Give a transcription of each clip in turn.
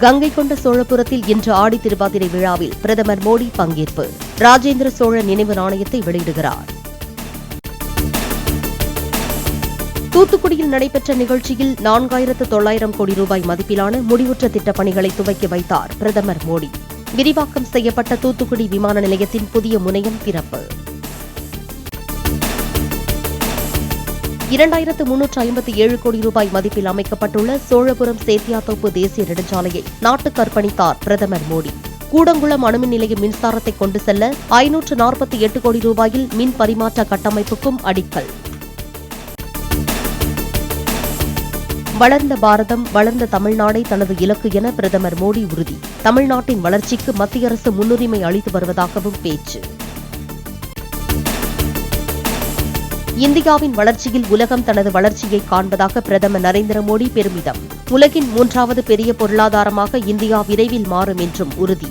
கங்கை கொண்ட சோழபுரத்தில் இன்று ஆடி திருவாதிரை விழாவில் பிரதமர் மோடி பங்கேற்பு. ராஜேந்திர சோழ நினைவு நாணயத்தை வெளியிடுகிறார். தூத்துக்குடியில் நடைபெற்ற நிகழ்ச்சியில் 4900 கோடி ரூபாய் மதிப்பிலான முடிவுற்ற திட்டப் பணிகளை துவக்கி வைத்தார் பிரதமர் மோடி. விரிவாக்கம் செய்யப்பட்ட தூத்துக்குடி விமான நிலையத்தின் புதிய முனையம் திறப்பு. 2357 கோடி ரூபாய் மதிப்பில் அமைக்கப்பட்டுள்ள சோழபுரம் சேத்தியாத்தோப்பு தேசிய நெடுஞ்சாலையை நாட்டுக்கு அர்ப்பணித்தார் பிரதமர் மோடி. கூடங்குளம் அணுமின் நிலைய மின்சாரத்தை கொண்டு செல்ல 548 கோடி ரூபாயில் மின் பரிமாற்ற கட்டமைப்புக்கும் அடிக்கல். வளர்ந்த பாரதம், வளர்ந்த தமிழ்நாடே தனது இலக்கு என பிரதமர் மோடி உறுதி. தமிழ்நாட்டின் வளர்ச்சிக்கு மத்திய அரசு முன்னுரிமை அளித்து வருவதாகவும் பேச்சு. இந்தியாவின் வளர்ச்சியில் உலகம் தனது வளர்ச்சியை காண்பதாக பிரதமர் நரேந்திர மோடி பெருமிதம். உலகின் 3வது பெரிய பொருளாதாரமாக இந்தியா விரைவில் மாறும் என்றும் உறுதி.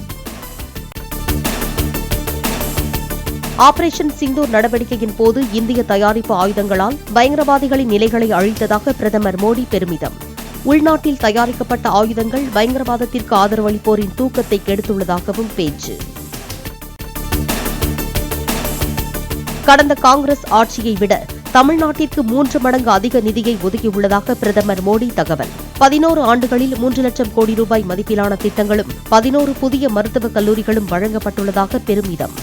ஆபரேஷன் சிந்தூர் நடவடிக்கையின் போது இந்திய தயாரிப்பு ஆயுதங்களால் பயங்கரவாதிகளின் நிலைகளை அழித்ததாக பிரதமர் மோடி பெருமிதம். உள்நாட்டில் தயாரிக்கப்பட்ட ஆயுதங்கள் பயங்கரவாதத்திற்கு ஆதரவளிப்போரின் தூக்கத்தை கெடுத்துள்ளதாகவும் பேச்சு. கடந்த காங்கிரஸ் ஆட்சியை விட தமிழ்நாட்டிற்கு 3 மடங்கு அதிக நிதியை ஒதுக்கியுள்ளதாக பிரதமர் மோடி தகவல். 11 ஆண்டுகளில் 3 லட்சம் கோடி ரூபாய் மதிப்பிலான திட்டங்களும் 11 புதிய மருத்துவக் கல்லூரிகளும் வழங்கப்பட்டுள்ளதாக பெருமிதம்.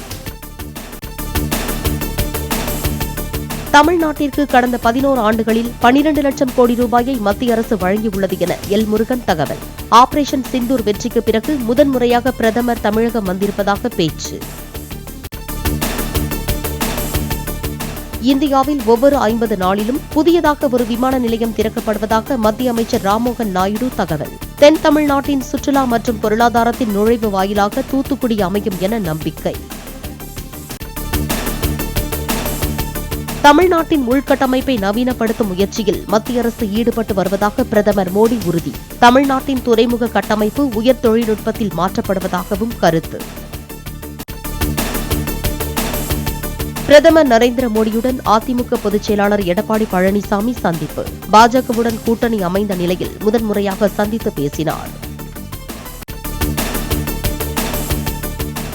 தமிழ்நாட்டிற்கு கடந்த 11 ஆண்டுகளில் 12 லட்சம் கோடி ரூபாயை மத்திய அரசு வழங்கியுள்ளது என எல் முருகன் தகவல். ஆபரேஷன் சிந்தூர் வெற்றிக்கு பிறகு முதன்முறையாக பிரதமர் தமிழகம் வந்திருப்பதாக பேச்சு. இந்தியாவில் ஒவ்வொரு 50 நாளிலும் புதியதாக ஒரு விமான நிலையம் திறக்கப்படுவதாக மத்திய அமைச்சர் ராம்மோகன் நாயுடு தகவல். தென் தமிழ்நாட்டின் சுற்றுலா மற்றும் பொருளாதாரத்தின் நுழைவு வாயிலாக தூத்துக்குடி அமையும் என நம்பிக்கை. தமிழ்நாட்டின் உள்கட்டமைப்பை நவீனப்படுத்தும் முயற்சியில் மத்திய அரசு ஈடுபட்டு வருவதாக பிரதமர் மோடி உறுதி. தமிழ்நாட்டின் துறைமுக கட்டமைப்பு உயர் தொழில்நுட்பத்தில் மாற்றப்படுவதாகவும் கருத்து. பிரதமர் நரேந்திர மோடியுடன் அதிமுக பொதுச் செயலாளர் எடப்பாடி பழனிசாமி சந்திப்பு. பாஜகவுடன் கூட்டணி அமைந்த நிலையில் முதன்முறையாக சந்தித்து பேசினார்.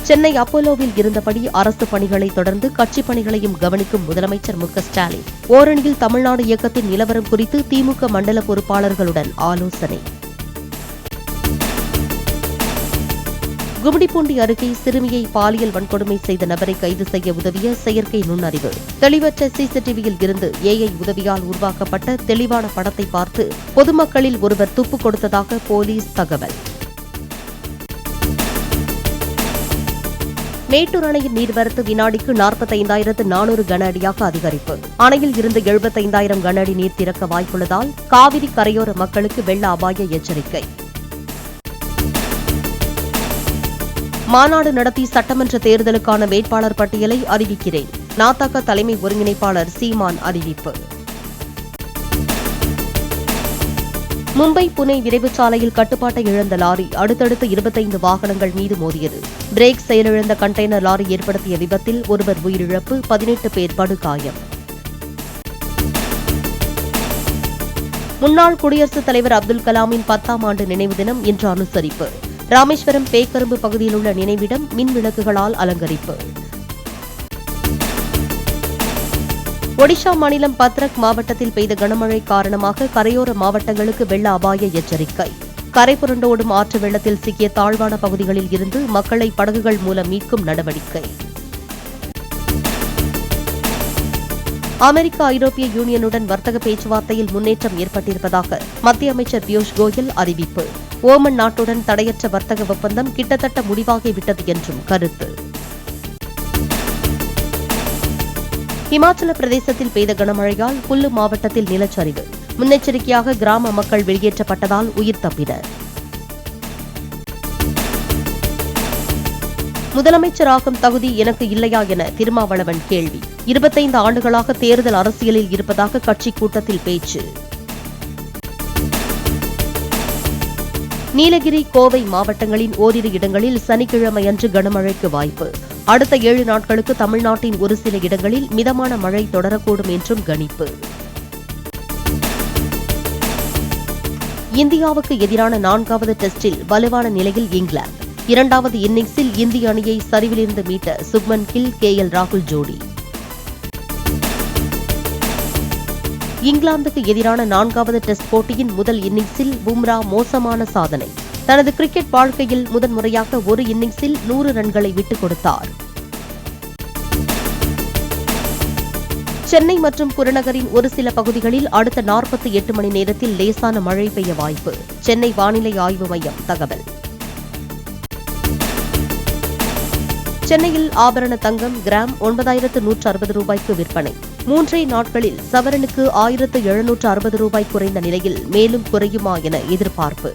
சென்னை அப்போலோவில் இருந்தபடி அரசு பணிகளை தொடர்ந்து கட்சிப் பணிகளையும் கவனிக்கும் முதலமைச்சர் மு.க.ஸ்டாலின் ஓரணியில் தமிழ்நாடு இயக்கத்தின் நிலவரம் குறித்து திமுக மண்டல பொறுப்பாளர்களுடன் ஆலோசனை. கும்மிடிப்பூண்டி அருகே சிறுமியை பாலியல் வன்கொடுமை செய்த நபரை கைது செய்ய உதவிய செயற்கை நுண்ணறிவு. தெளிவற்ற சிசிடிவியில் இருந்து ஏஐ உதவியால் உருவாக்கப்பட்ட தெளிவான படத்தை பார்த்து பொதுமக்களில் ஒருவர் துப்பு கொடுத்ததாக போலீஸ் தகவல். மேட்டூர் அணையின் நீர்வரத்து வினாடிக்கு 45,400 கன அடியாக அதிகரிப்பு. அணையில் இருந்து 75,000 கன அடி நீர் திறக்க வாய்ப்புள்ளதால் காவிரி கரையோர மக்களுக்கு வெள்ள அபாய எச்சரிக்கை. மாநாடு நடத்தி சட்டமன்ற தேர்தலுக்கான வேட்பாளர் பட்டியலை அறிவிக்கிறேன். நாதக தலைமை ஒருங்கிணைப்பாளர் சீமான் அறிவிப்பு. மும்பை புனே விரைவுச் சாலையில் கட்டுப்பாட்டை இழந்த லாரி அடுத்தடுத்து 25 வாகனங்கள் மீது மோதியது. பிரேக் செயலிழந்த கண்டெய்னர் லாரி ஏற்படுத்திய விபத்தில் ஒருவர் உயிரிழப்பு, 18 பேர் படுகாயம். முன்னாள் குடியரசுத் தலைவர் அப்துல் கலாமின் 10ஆம் ஆண்டு நினைவு தினம் இன்று அனுசரிப்பு. ராமேஸ்வரம் பேக்கரும்பு பகுதியில் உள்ள நினைவிடம் மின் விளக்குகளால் அலங்கரிப்பு. ஒடிஷா மாநிலம் பத்ரக் மாவட்டத்தில் பெய்த கனமழை காரணமாக கரையோர மாவட்டங்களுக்கு வெள்ள அபாய எச்சரிக்கை. கரை புரண்டோடும் ஆற்று வெள்ளத்தில் சிக்கிய தாழ்வான பகுதிகளில் இருந்து மக்களை படகுகள் மூலம் மீட்கும் நடவடிக்கை. அமெரிக்க ஐரோப்பிய யூனியனுடன் வர்த்தக பேச்சுவார்த்தையில் முன்னேற்றம் ஏற்பட்டிருப்பதாக மத்திய அமைச்சர் பியூஷ் கோயல் அறிவிப்பு. ஓமன் நாட்டுடன் தடையற்ற வர்த்தக ஒப்பந்தம் கிட்டத்தட்ட முடிவாகிவிட்டது என்றும் கருத்து. இமாச்சல பிரதேசத்தில் பெய்த கனமழையால் குல்லு மாவட்டத்தில் நிலச்சரிவு. முன்னெச்சரிக்கையாக கிராம மக்கள் வெளியேற்றப்பட்டதால் உயிர் தப்பினர். முதலமைச்சராகும் தகுதி எனக்கு இல்லையா என திருமாவளவன் கேள்வி. 25 ஆண்டுகளாக தேர்தல் அரசியலில் இருப்பதாக கட்சி கூட்டத்தில் பேச்சு. நீலகிரி, கோவை மாவட்டங்களின் ஓரிரு இடங்களில் சனிக்கிழமையன்று கனமழைக்கு வாய்ப்பு. அடுத்த 7 நாட்களுக்கு தமிழ்நாட்டின் ஒரு சில இடங்களில் மிதமான மழை தொடரக்கூடும் என்றும் கணிப்பு. இந்தியாவுக்கு எதிரான 4வது டெஸ்டில் வலுவான நிலையில் இங்கிலாந்து. 2வது இன்னிங்ஸில் இந்திய அணியை சரிவிலிருந்து மீட்ட சுப்மன் கில், KL ராகுல் ஜோடி. இங்கிலாந்துக்கு எதிரான 4வது டெஸ்ட் போட்டியின் முதல் இன்னிங்ஸில் பும்ரா மோசமான சாதனை. தனது கிரிக்கெட் வாழ்க்கையில் முதன்முறையாக ஒரு இன்னிங்ஸில் 100 ரன்களை விட்டுக் கொடுத்தார். சென்னை மற்றும் புறநகரின் ஒரு சில பகுதிகளில் அடுத்த 48 மணி நேரத்தில் லேசான மழை பெய்ய வாய்ப்பு. சென்னை வானிலை ஆய்வு மையம் தகவல். சென்னையில் ஆபரண தங்கம் கிராம் 9,160 ரூபாய்க்கு விற்பனை. 3 நாட்களில் சவரனுக்கு 1,760 ரூபாய் குறைந்த நிலையில் மேலும் குறையுமா என எதிர்பார்ப்பு.